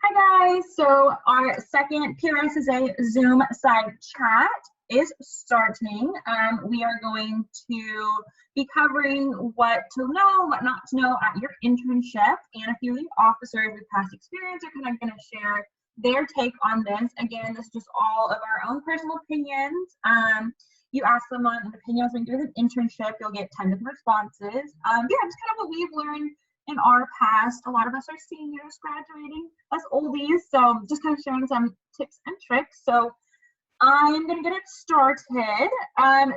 Hi guys, so our second PRSSA Zoom side chat is starting. We are going to be covering what to know, what not to know at your internship, and a few of the officers with past experience are kind of going to share their take on this. Again, this is just all of our own personal opinions. You ask someone an opinion when you do an internship, you'll get 10 different responses. Yeah, just kind of what we've learned in our past. A lot of us are seniors graduating, us oldies, so just kind of sharing some tips and tricks. So I'm gonna get it started.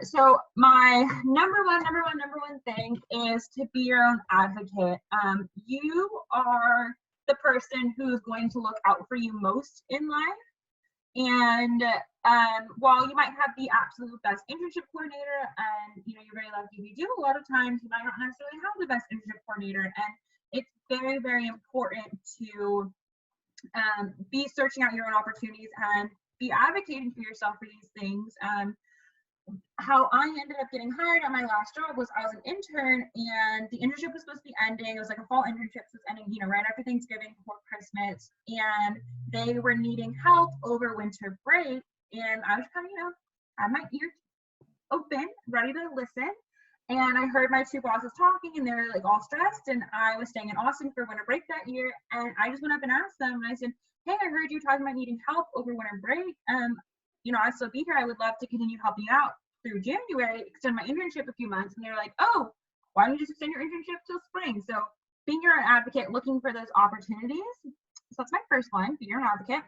So my number one thing is to be your own advocate. You are the person who's going to look out for you most in life. And while you might have the absolute best internship coordinator, and you're very lucky if you do, a lot of times you might not necessarily have the best internship coordinator, and it's very important to be searching out your own opportunities and be advocating for yourself for these things. How I ended up getting hired at my last job was I was an intern, and the internship was supposed to be ending. It was like a fall internship, so it was ending, right after Thanksgiving, before Christmas, and they were needing help over winter break. And I was kind of, had my ears open, ready to listen. And I heard my two bosses talking, and they were like all stressed. And I was staying in Austin for winter break that year, and I just went up and asked them, and I said, "Hey, I heard you talking about needing help over winter break. I'd still be here. I would love to continue helping you out through January, extend my internship a few months." And they're like, "Oh, why don't you just extend your internship till spring?" So being your own advocate, looking for those opportunities. So that's my first one, be your own advocate.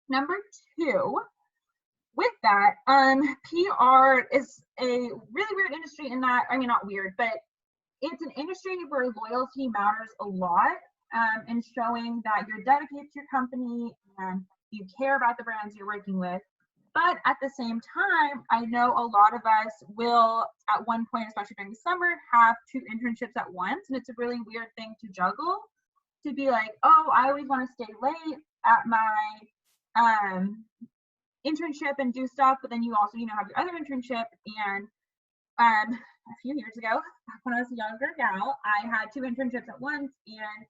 Number two, with that, PR is a really weird industry in that, not weird, but it's an industry where loyalty matters a lot, and showing that you're dedicated to your company and you care about the brands you're working with. But at the same time, I know a lot of us will, at one point, especially during the summer, have two internships at once. And it's a really weird thing to juggle, to be like, oh, I always want to stay late at my internship and do stuff. But then you also, have your other internship. And a few years ago, back when I was a younger gal, I had two internships at once. And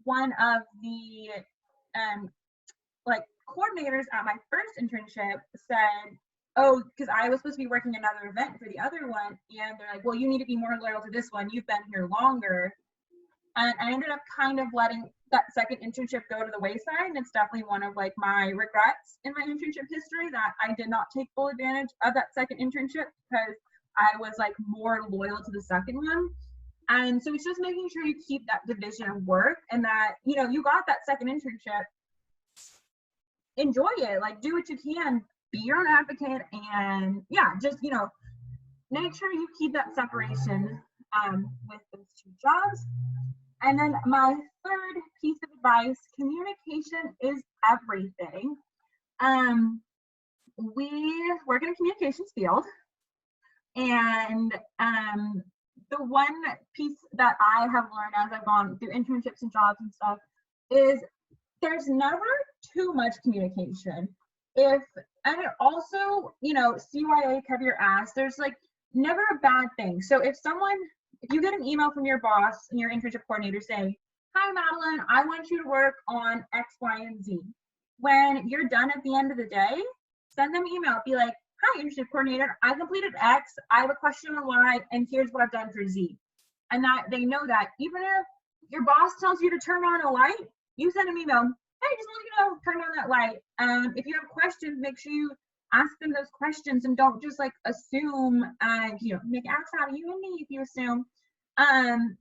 one of the coordinators at my first internship said, oh, because I was supposed to be working another event for the other one, and they're like, well, you need to be more loyal to this one, you've been here longer. And I ended up kind of letting that second internship go to the wayside, and it's definitely one of my regrets in my internship history, that I did not take full advantage of that second internship because I was more loyal to the second one. And so it's just making sure you keep that division of work, and that you got that second internship, enjoy it, do what you can, be your own advocate, and just make sure you keep that separation with those two jobs. And then my third piece of advice: communication is everything. We work in a communications field, and the one piece that I have learned as I've gone through internships and jobs and stuff is there's never too much communication. And it also, CYA, cover your ass. There's never a bad thing. So if you get an email from your boss and your internship coordinator saying, "Hi, Madeline, I want you to work on X, Y, and Z." When you're done at the end of the day, send them an email. Be like, "Hi, internship coordinator, I completed X, I have a question on Y, and here's what I've done for Z." And that they know that even if your boss tells you to turn on a light, you send an email, "Hey, just let me know, turn on that light." If you have questions, make sure you ask them those questions, and don't just assume, make acts out of you and me if you assume, and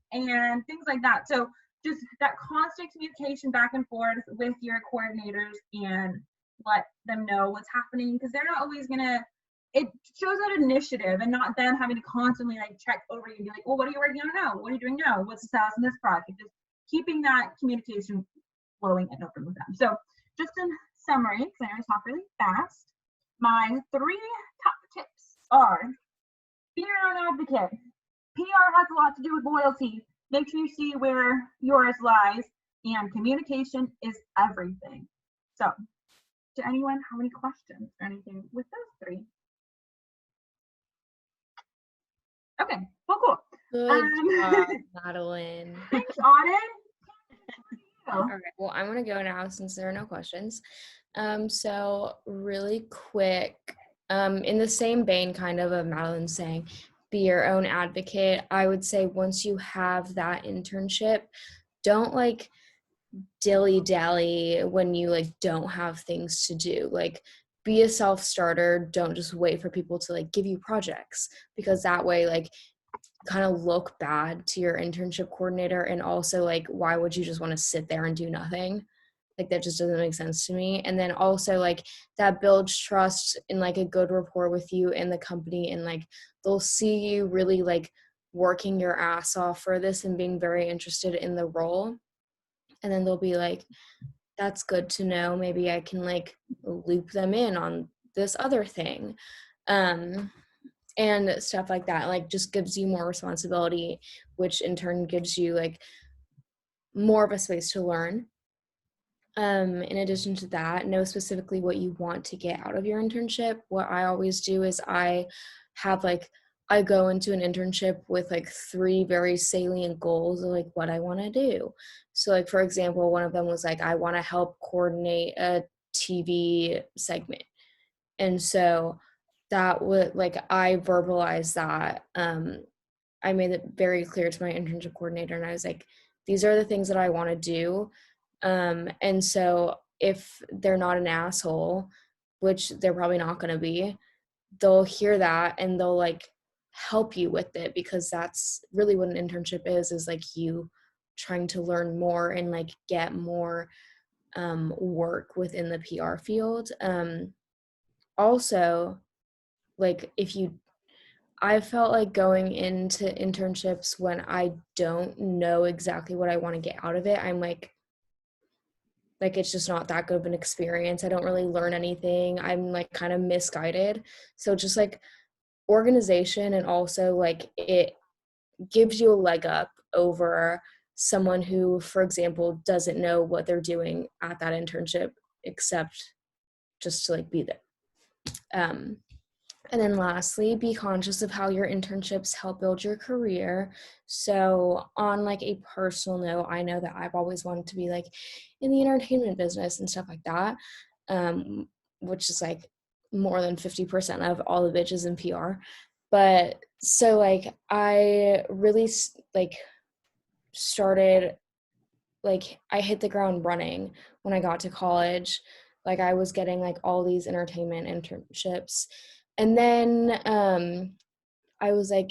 things like that. So just that constant communication back and forth with your coordinators, and let them know what's happening, because they're not always it shows that initiative, and not them having to constantly check over you and be like, "Well, what are you working on now? What are you doing now? What's the status in this project?" Just keeping that communication flowing and open with them. So just in summary, because I always talk really fast, my 3 top tips are: be your own advocate. PR has a lot to do with loyalty. Make sure you see where yours lies, and communication is everything. So, does anyone have any questions or anything with those 3? Okay, well, cool. Good job, Madeline. Thanks, Auden. Oh. All right, well, I'm gonna go now since there are no questions. So really quick, in the same vein kind of Madeline saying, be your own advocate. I would say once you have that internship, don't like dilly-dally when you like don't have things to do. Like be a self-starter. Don't just wait for people to like give you projects, because that way like kind of look bad to your internship coordinator. And also like why would you just want to sit there and do nothing? Like that just doesn't make sense to me. And then also like that builds trust and like a good rapport with you and the company, and like they'll see you really like working your ass off for this and being very interested in the role. And then they'll be like, that's good to know, maybe I can like loop them in on this other thing. And stuff like that, like just gives you more responsibility, which in turn gives you like more of a space to learn. In addition to that, know specifically what you want to get out of your internship. What I always do is I go into an internship with like 3 very salient goals of like what I want to do. So like, for example, one of them was like, I want to help coordinate a TV segment. And so that would like, I verbalized that. I made it very clear to my internship coordinator, and I was like, these are the things that I want to do. And so if they're not an asshole, which they're probably not going to be, they'll hear that and they'll like help you with it, because that's really what an internship is like you trying to learn more and like get more work within the PR field. Also, like I felt like going into internships when I don't know exactly what I want to get out of it, I'm like it's just not that good of an experience. I don't really learn anything. I'm like kind of misguided. So just like organization, and also like it gives you a leg up over someone who, for example, doesn't know what they're doing at that internship except just to like be there. And then lastly, be conscious of how your internships help build your career. So on like a personal note, I know that I've always wanted to be like in the entertainment business and stuff like that, which is like more than 50% of all the bitches in PR. But so like I really like started, like I hit the ground running when I got to college. Like I was getting like all these entertainment internships. And then I was like,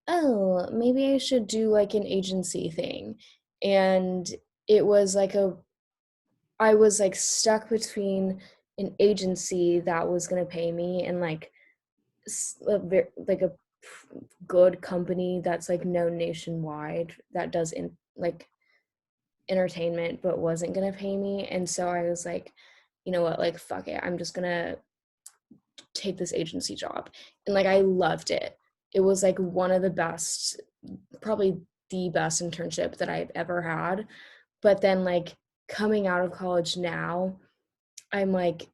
oh, maybe I should do like an agency thing. And it was like I was like stuck between an agency that was going to pay me and like a good company that's like known nationwide that does like entertainment but wasn't going to pay me. And so I was like, you know what, like fuck it, I'm just going to take this agency job. And like I loved it. It was like one of the best, probably the best internship that I've ever had. But then like coming out of college now, I'm like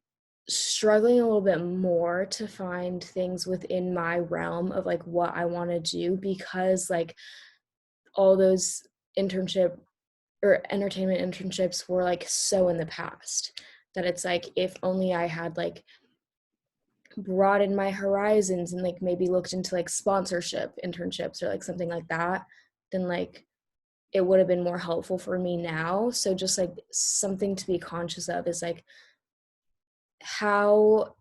struggling a little bit more to find things within my realm of like what I want to do, because like all those internship or entertainment internships were like so in the past that it's like, if only I had like broadened my horizons and like maybe looked into like sponsorship internships or like something like that, then like it would have been more helpful for me now. So just like something to be conscious of is like, how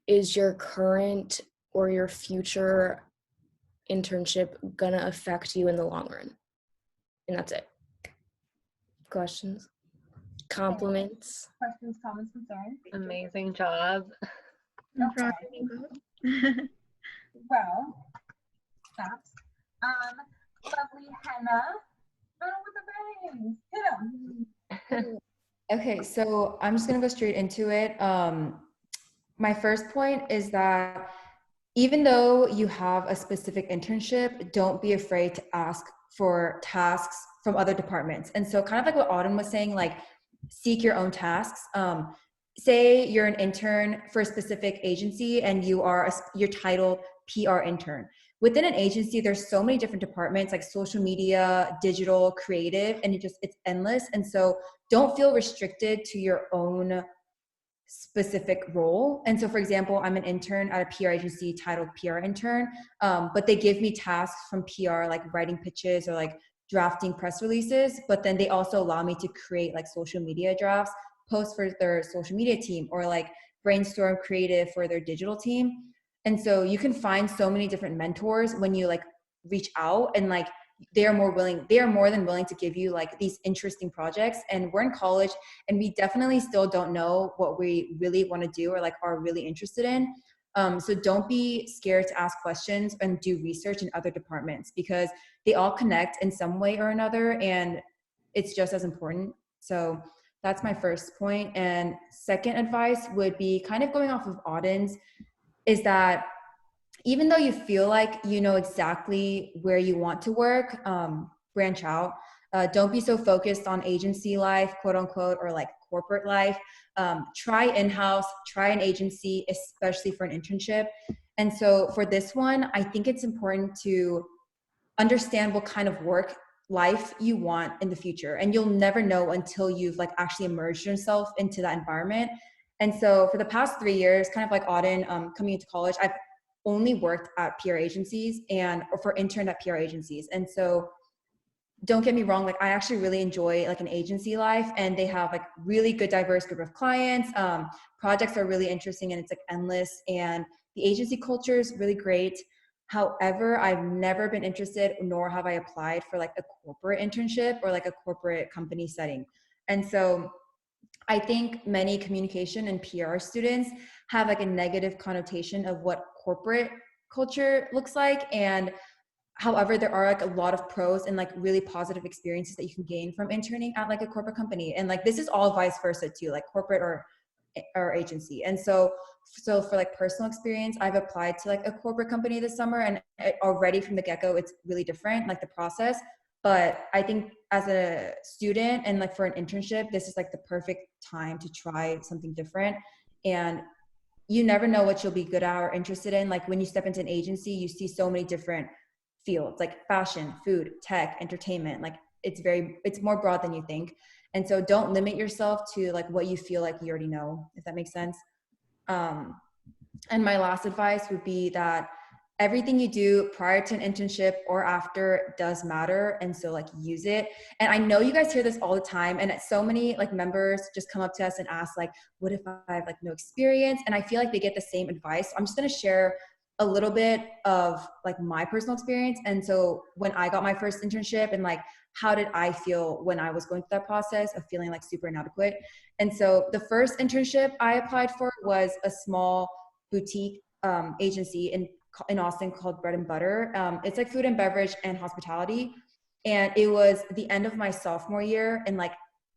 is your current or your future internship gonna affect you in the long run? And that's it. Questions? Compliments? Questions, comments, concerns? Amazing job. Okay. Well, that's lovely Henna. Run with the bangs. Hit 'em. Okay, so I'm just gonna go straight into it. My first point is that even though you have a specific internship, don't be afraid to ask for tasks from other departments. And so kind of like what Autumn was saying, like seek your own tasks. Say you're an intern for a specific agency and you're titled PR intern. within an agency, there's so many different departments like social media, digital, creative, and it's endless. And so don't feel restricted to your own specific role. And so, for example, I'm an intern at a PR agency titled PR intern, but they give me tasks from PR, like writing pitches or like drafting press releases. But then they also allow me to create like social media drafts, posts for their social media team, or like brainstorm creative for their digital team. And so you can find so many different mentors when you like reach out, and like they are more than willing to give you like these interesting projects. And we're in college and we definitely still don't know what we really want to do or like are really interested in. So don't be scared to ask questions and do research in other departments, because they all connect in some way or another, and it's just as important. So that's my first point. And second advice would be kind of going off of Auden's, is that even though you feel like you know exactly where you want to work, branch out. Don't be so focused on agency life, quote unquote, or like corporate life. Try in-house, try an agency, especially for an internship. And so for this one, I think it's important to understand what kind of work life you want in the future. And you'll never know until you've like actually immersed yourself into that environment. And so for the past 3 years, kind of like Auden, coming into college, I've only worked at PR agencies or for intern at PR agencies. And so don't get me wrong, like I actually really enjoy like an agency life, and they have like really good diverse group of clients. Projects are really interesting and it's like endless, and the agency culture is really great. However, I've never been interested, nor have I applied for like a corporate internship or like a corporate company setting. And so I think many communication and PR students have like a negative connotation of what corporate culture looks like. And however, there are like a lot of pros and like really positive experiences that you can gain from interning at like a corporate company. And like this is all vice versa too, like corporate or agency. And so for like personal experience, I've applied to like a corporate company this summer, and already from the get-go, it's really different, like the process. But I think as a student and like for an internship, this is like the perfect time to try something different. And you never know what you'll be good at or interested in. Like when you step into an agency, you see so many different fields, like fashion, food, tech, entertainment. Like it's more broad than you think. And so don't limit yourself to like what you feel like you already know, if that makes sense. And my last advice would be that everything you do prior to an internship or after does matter. And so like use it. And I know you guys hear this all the time, and so many like members just come up to us and ask like, what if I have like no experience? And I feel like they get the same advice. So I'm just going to share a little bit of like my personal experience. And so when I got my first internship, and like, how did I feel when I was going through that process of feeling like super inadequate? And so the first internship I applied for was a small boutique agency in Austin called Bread and Butter. It's like food and beverage and hospitality. And it was the end of my sophomore year, and like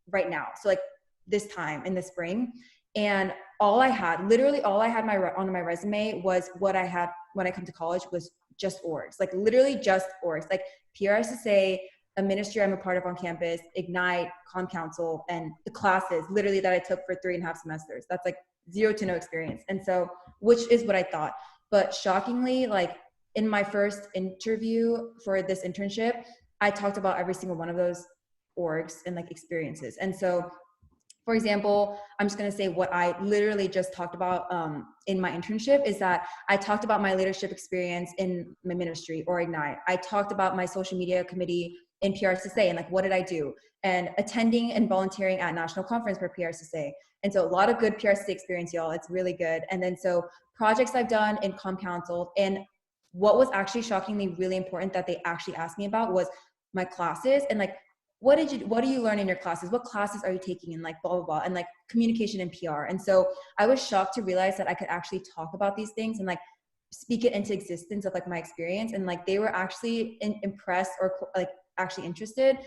right now. So like this time in the spring. And literally all I had on my resume was what I had when I come to college was just orgs, like literally just orgs, like PRSSA, a ministry I'm a part of on campus, Ignite, Com Council, and the classes literally that I took for 3.5 semesters. That's like 0 to no experience. And so, which is what I thought. But shockingly, like in my first interview for this internship, I talked about every single one of those orgs and like experiences. And so, for example, I'm just going to say what I literally just talked about in my internship is that I talked about my leadership experience in my ministry or Ignite. I talked about my social media committee in PRSSA and like, what did I do? And attending and volunteering at national conference for PRSSA. And so a lot of good PRSSA experience, y'all. It's really good. And then so projects I've done in Com Council, and what was actually shockingly really important that they actually asked me about was my classes, and like, what do you learn in your classes? What classes are you taking in, like blah, blah, blah, and like communication and PR. And so I was shocked to realize that I could actually talk about these things and like speak it into existence of like my experience. And like, they were actually impressed or like actually interested.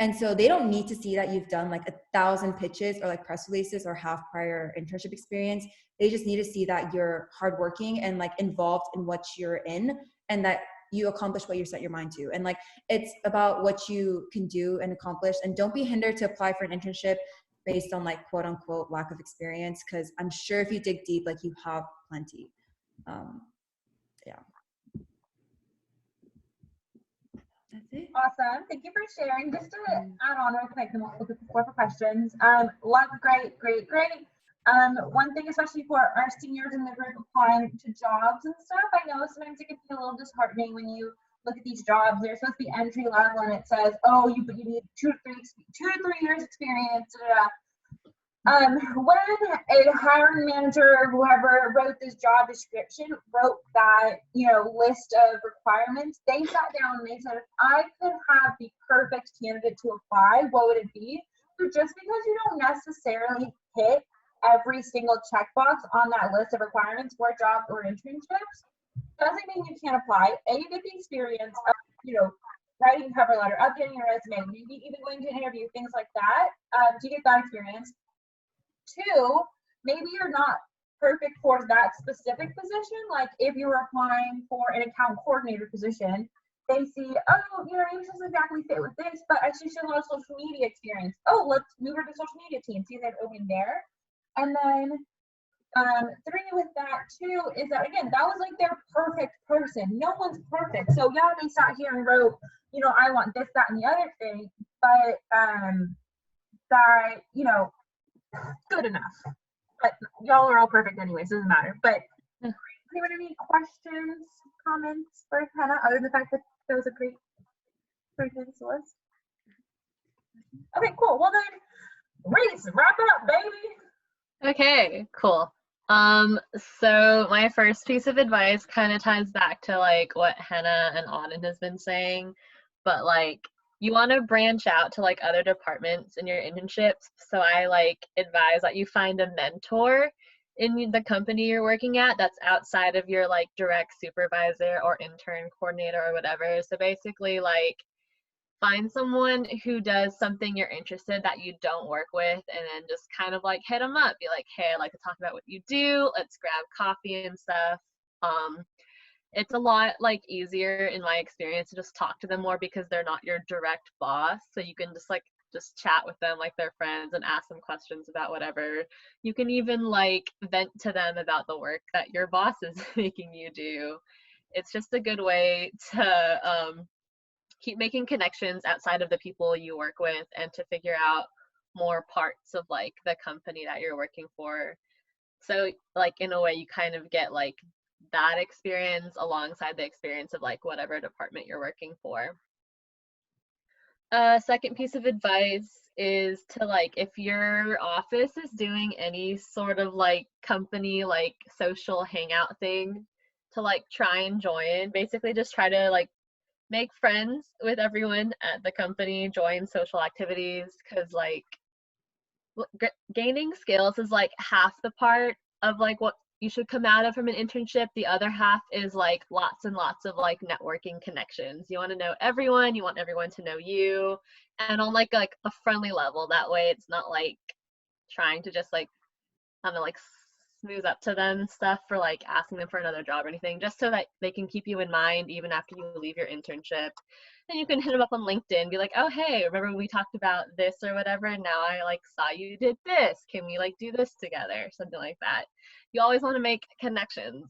And so they don't need to see that you've done like 1,000 pitches or like press releases or have prior internship experience. They just need to see that you're hardworking and like involved in what you're in, and that you accomplish what you set your mind to. And like, it's about what you can do and accomplish. And don't be hindered to apply for an internship based on like quote unquote lack of experience, because I'm sure if you dig deep, like you have plenty. Yeah. That's it. Awesome. Thank you for sharing. Just to add on real quick, and we'll look at the floor for questions. Love, great. One thing, especially for our seniors in the group applying to jobs and stuff, I know sometimes it can be a little disheartening when you look at these jobs. They're supposed to be entry level, and it says, oh, you need 2 to 3 years experience. When a hiring manager or whoever wrote this job description wrote that, list of requirements, they sat down and they said, if I could have the perfect candidate to apply, what would it be? So just because you don't necessarily hit every single checkbox on that list of requirements for jobs or internships doesn't mean you can't apply. You get the experience of, writing a cover letter, updating your resume, maybe even going to an interview, things like that, to get that experience. 2, maybe you're not perfect for that specific position. Like if you were applying for an account coordinator position, they see, oh, maybe this doesn't exactly fit with this, but I see she has a lot of social media experience. Oh, let's move her to social media team, see that open there. And then 3 with that too is that, again, that was like their perfect person. No one's perfect. So yeah, they sat here and wrote, I want this, that, and the other thing, but that, good enough. But y'all are all perfect anyways, doesn't matter. But anyone any questions, comments for Hannah, other than the fact that that was a great list? Okay, cool. Well then, Reese, wrap it up, baby. Okay, cool. So my first piece of advice kind of ties back to like what Hannah and Auden has been saying, but like you want to branch out to like other departments in your internships. So I like advise that you find a mentor in the company you're working at that's outside of your like direct supervisor or intern coordinator or whatever. So basically like find someone who does something you're interested that you don't work with, and then just kind of like hit them up, be like, hey, I'd like to talk about what you do, let's grab coffee and stuff. It's a lot like easier in my experience to just talk to them more because they're not your direct boss, so you can just chat with them like they're friends and ask them questions about whatever. You can even like vent to them about the work that your boss is making you do. It's just a good way to keep making connections outside of the people you work with and to figure out more parts of like the company that you're working for. So like in a way you kind of get like that experience alongside the experience of like whatever department you're working for. Second piece of advice is to like, if your office is doing any sort of like company like social hangout thing, to like try and join. Basically just try to like make friends with everyone at the company, join social activities, because like gaining skills is like half the part of like what you should come out of from an internship. The other half is like lots and lots of like networking connections. You want to know everyone, you want everyone to know you, and on like a friendly level. That way it's not like trying to just like I don't know, like smooth up to them and stuff for like asking them for another job or anything, just so that they can keep you in mind even after you leave your internship. And you can hit them up on LinkedIn, be like, oh hey, remember when we talked about this or whatever, and now I like saw you did this, can we like do this together, something like that. You always want to make connections.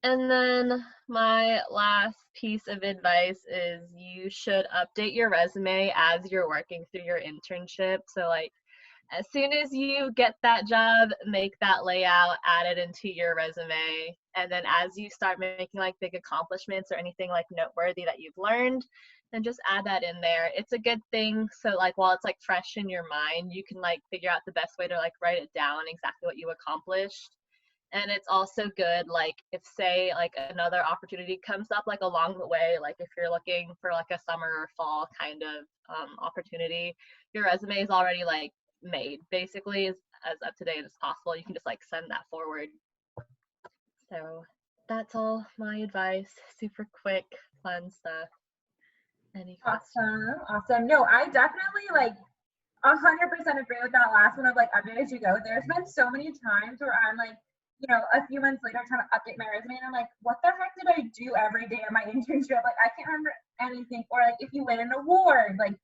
And then my last piece of advice is you should update your resume as you're working through your internship. So like as soon as you get that job, make that layout, add it into your resume. And then as you start making like big accomplishments or anything like noteworthy that you've learned, then just add that in there. It's a good thing. So like while it's like fresh in your mind, you can like figure out the best way to like write it down exactly what you accomplished. And it's also good, like if say like another opportunity comes up like along the way, like if you're looking for like a summer or fall kind of opportunity, your resume is already like made basically as up to date as possible. You can just like send that forward. So that's all my advice. Super quick, fun stuff. Any questions? Awesome. No, I definitely like 100% agree with that last one of like update as you go. There's been so many times where I'm like, a few months later trying to update my resume and I'm like, what the heck did I do every day of my internship? Like I can't remember anything. Or like if you win an award, like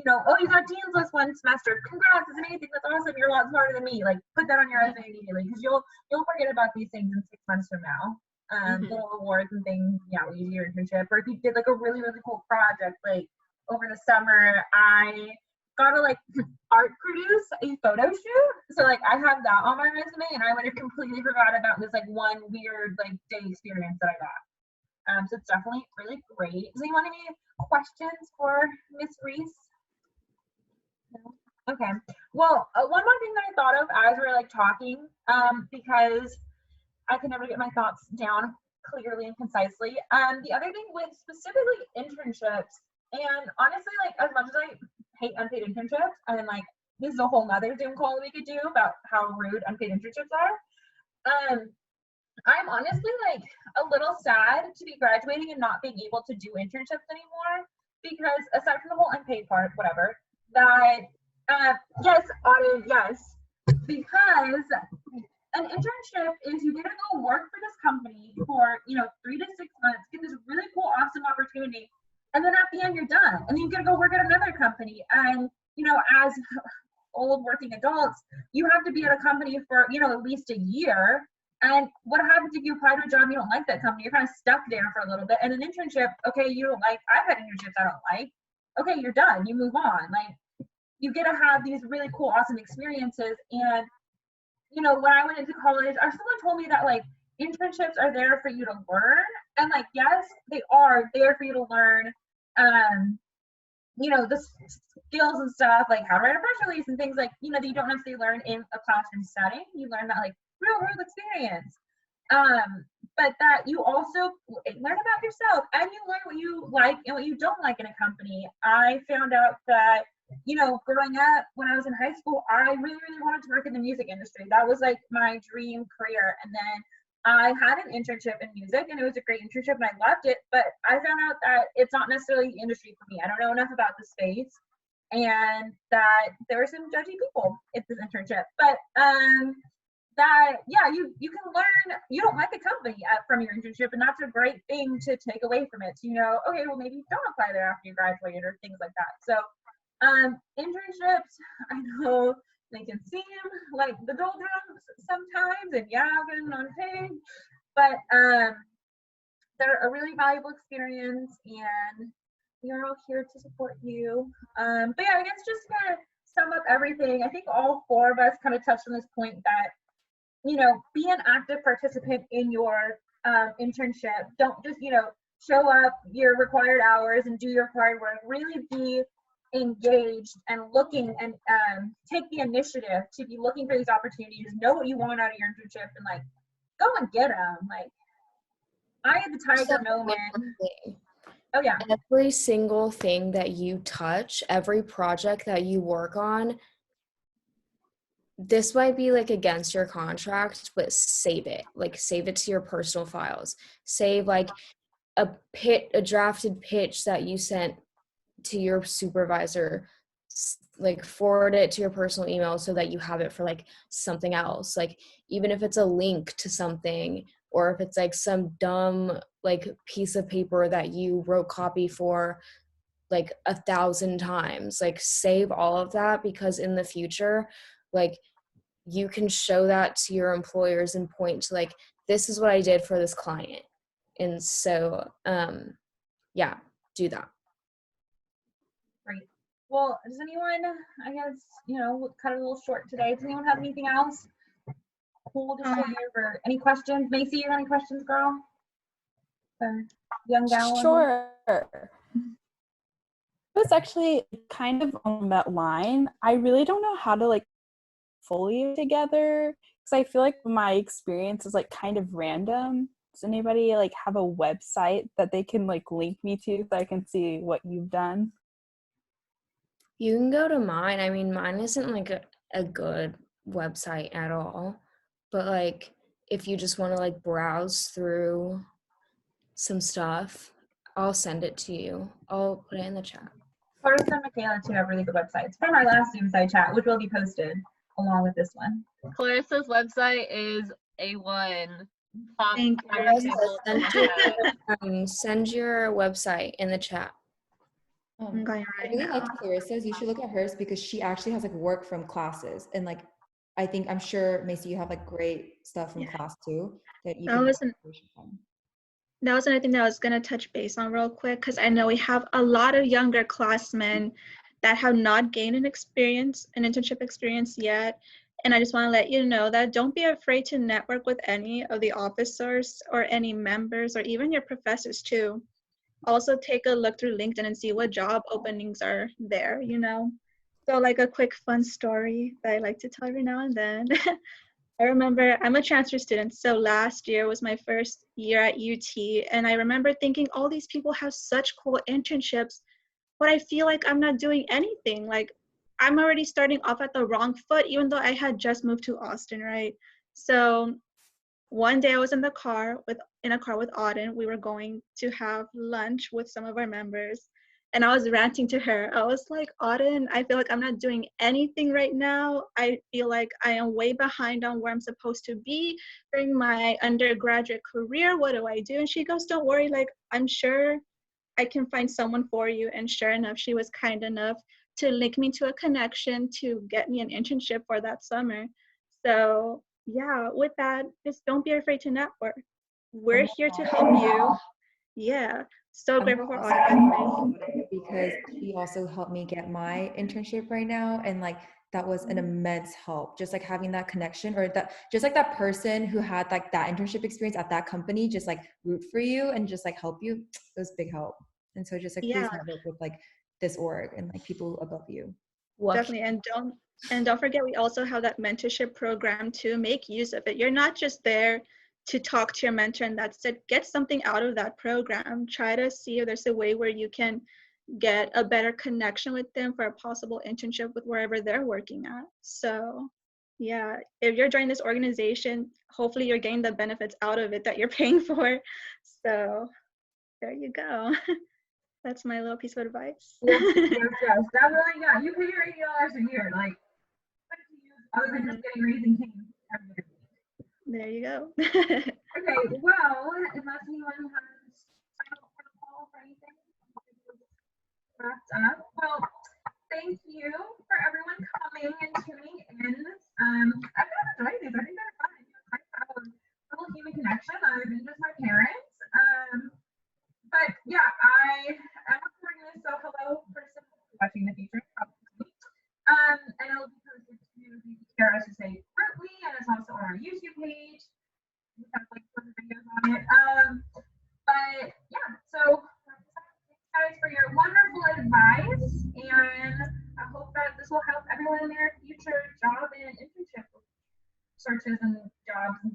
oh, you got Dean's List one semester. Congrats, it's amazing. That's awesome. You're a lot smarter than me. Like, put that on your resume immediately because you'll forget about these things in 6 months from now. little awards and things, yeah, we use your internship. Or if you did like a really, really cool project, like over the summer, I got to like art produce a photo shoot. So like I have that on my resume, and I would have completely forgot about this like one weird like day experience that I got. So it's definitely really great. Does anyone have any questions for Miss Reese? No? Okay. Well, one more thing that I thought of as we were like talking, because I can never get my thoughts down clearly and concisely. The other thing with specifically internships, and honestly, like as much as I hate unpaid internships, and like this is a whole nother Zoom call we could do about how rude unpaid internships are. I'm honestly like a little sad to be graduating and not being able to do internships anymore, because aside from the whole unpaid part, whatever, that yes, Autumn, yes, because an internship is you get to go work for this company for 3 to 6 months, get this really cool, awesome opportunity, and then at the end you're done, and then you get to go work at another company. And as old working adults, you have to be at a company for at least a year. And what happens if you apply to a job you don't like that company? You're kind of stuck there for a little bit. And an internship, okay, you don't like. I've had internships I don't like. Okay, you're done. You move on. Like you get to have these really cool, awesome experiences. And when I went into college, or someone told me that like internships are there for you to learn, and like yes, they are there for you to learn. The skills and stuff, like how to write a press release and things like that you don't necessarily learn in a classroom setting. You learn that like real world experience. But that you also learn about yourself, and you learn what you like and what you don't like in a company. I found out that growing up when I was in high school, I really, really wanted to work in the music industry. That was like my dream career. And then I had an internship in music, and it was a great internship and I loved it, but I found out that it's not necessarily the industry for me. I don't know enough about the space, and that there were some judgy people at this internship. But that you can learn. You don't like a company from your internship, and that's a great thing to take away from it. Okay, well maybe don't apply there after you graduate or things like that. So internships, I know they can seem like the doldrums sometimes, and good and unpaid, but they're a really valuable experience, and we are all here to support you. But yeah, I guess just to kind of sum up everything, I think all 4 of us kind of touched on this point that be an active participant in your internship. Don't just show up your required hours and do your required work. Really be engaged and looking, and take the initiative to be looking for these opportunities. Know what you want out of your internship, and like go and get them. Like I had the tiger moment. Oh yeah. Every single thing that you touch, every project that you work on, this might be like against your contract, but save it. Like save it to your personal files. Save like a drafted pitch that you sent to your supervisor, like forward it to your personal email so that you have it for like something else. Like even if it's a link to something, or if it's like some dumb like piece of paper that you wrote copy for like 1,000 times, like save all of that, because in the future, like you can show that to your employers and point to like, this is what I did for this client. And so do that. Great. Well, does anyone, I guess, cut it a little short today. Does anyone have anything else cool to share, or any questions? Macy, you got any questions, girl? Young gal. Sure. It was actually kind of on that line. I really don't know how to like fully together, because I feel like my experience is like kind of random. Does anybody like have a website that they can like link me to so I can see what you've done? You can go to mine. I mean, mine isn't like a good website at all, but like if you just want to like browse through some stuff, I'll send it to you. I'll put it in the chat. Clarissa and Michaela too have really good websites from our last Zoom side chat, which will be posted along with this one. Clarissa's website is A1. Thank you. Send your website in the chat. I really liked Clarissa's. You should look at hers, because she actually has like work from classes, and like I'm sure, Macy, you have like great stuff from class too that you That can was get inspiration from. That was another thing that I was going to touch base on real quick, because I know we have a lot of younger classmen that have not gained an internship experience yet. And I just want to let you know that don't be afraid to network with any of the officers or any members or even your professors too. Also take a look through LinkedIn and see what job openings are there, you know. So like a quick fun story that I like to tell every now and then. I remember I'm a transfer student, so last year was my first year at UT, and I remember thinking all these people have such cool internships, but I feel like I'm not doing anything. Like I'm already starting off at the wrong foot, even though I had just moved to Austin, right? So one day I was in a car with Auden. We were going to have lunch with some of our members. And I was ranting to her. I was like, Auden, I feel like I'm not doing anything right now. I feel like I am way behind on where I'm supposed to be during my undergraduate career. What do I do? And she goes, don't worry, like I'm sure I can find someone for you. And sure enough, she was kind enough to link me to a connection to get me an internship for that summer. So yeah, with that, just don't be afraid to network. We're here to help you. Yeah, so I'm grateful gonna for also all because she also helped me get my internship right now, and like that was an immense help. Just like having that connection, or that just like that person who had like that internship experience at that company, just like root for you and just like help you. It was big help. And so just like please Yeah, network with like this org and like people above you. What definitely. And don't forget, we also have that mentorship program to make use of it. You're not just there to talk to your mentor and that's it. Get something out of that program. Try to see if there's a way where you can get a better connection with them for a possible internship with wherever they're working at. So yeah, if you're joining this organization, hopefully you're getting the benefits out of it that you're paying for. So there you go. That's my little piece of advice. Yes, definitely. Yeah, you pay your $80 a year. Like, what if you use other than just getting Raising Cane's every week? There you go. Okay, well, unless anyone has final protocol for anything, wrapped up. Well, thank you for everyone coming and tuning in. I've kind of enjoyed these. I think they're fun. It's nice to have a little human connection other than just my parents. But yeah, I am recording this, so hello person watching the future, probably. And it'll be posted to the PRSSA currently, and it's also on our YouTube page. We have like other videos on it. But yeah, so thanks guys for your wonderful advice, and I hope that this will help everyone in their future job and internship searches and jobs and